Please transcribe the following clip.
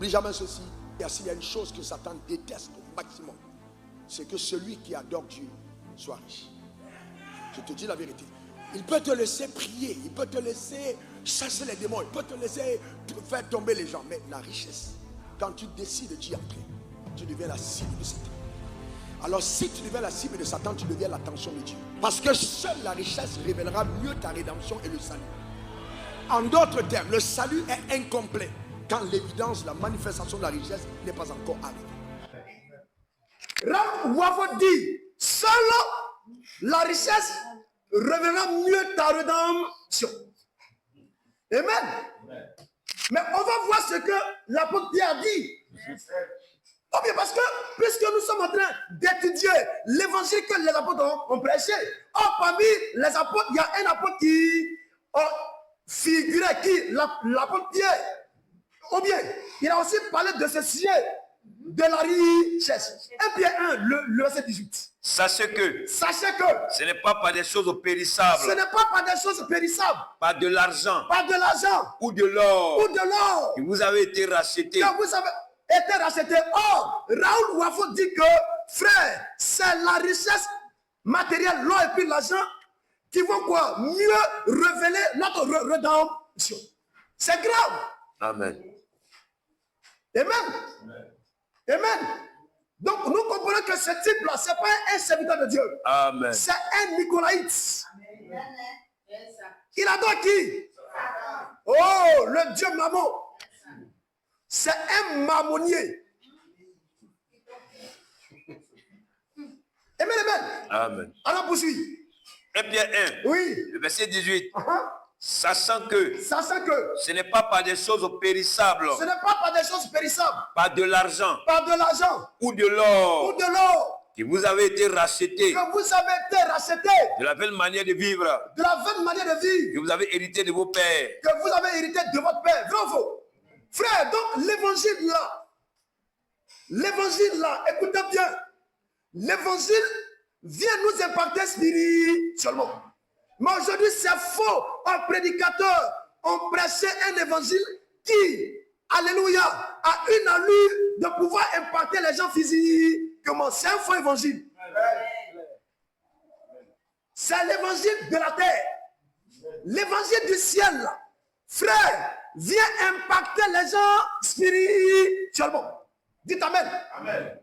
N'oublie jamais ceci. Et s'il y a une chose que Satan déteste au maximum, c'est que celui qui adore Dieu soit riche. Je te dis la vérité. Il peut te laisser prier, il peut te laisser chasser les démons, il peut te laisser faire tomber les gens. Mais la richesse, quand tu décides d'y entrer, tu deviens la cible de Satan. Alors si tu deviens la cible de Satan, tu deviens l'attention de Dieu. Parce que seule la richesse révélera mieux ta rédemption et le salut. En d'autres termes, le salut est incomplet quand l'évidence, la manifestation de la richesse n'est pas encore arrivée. Ram Wafo dit, seule la richesse révélera mieux ta rédemption. Amen. Mais on va voir ce que l'apôtre Pierre dit. Oh bien, parce que puisque nous sommes en train d'étudier l'évangile que les apôtres ont prêché, parmi les apôtres, il y a un apôtre qui a figuré, l'apôtre Pierre. Ou bien, il a aussi parlé de ce sujet de la richesse. 1 Pierre 1, le verset 18. Sachez que ce n'est pas par des choses périssables. Ce n'est pas par des choses périssables. Pas de l'argent. Ou de l'or. Que vous avez été rachetés. Or, Raoul Wafo dit que, frère, c'est la richesse matérielle, l'or et puis l'argent qui vont quoi? Mieux révéler notre rédemption. C'est grave. Amen. Amen. Donc, nous comprenons que ce type-là, ce n'est pas un serviteur de Dieu. Amen. C'est un Nicolaïte. Il adore qui? Oh, le Dieu Mammon. C'est un mammonier. Amen. Alors, poursuit. 1 Pierre 1, oui. Le verset 18. Sachant que ce n'est pas par des choses périssables. Pas de l'argent. Ou de l'or. Que vous avez été rachetés. De la vaine manière de vivre. Que vous avez hérité de vos pères. Vrai ou faux? Frère, donc l'évangile là, écoutez bien. L'évangile vient nous impacter spirituellement. Mais aujourd'hui, c'est faux. Un prédicateur, on prêchait un évangile qui, alléluia, a une allure de pouvoir impacter les gens physiquement. C'est un faux évangile. C'est l'évangile de la terre. L'évangile du ciel, là, frère, vient impacter les gens spirituellement. Dites Amen.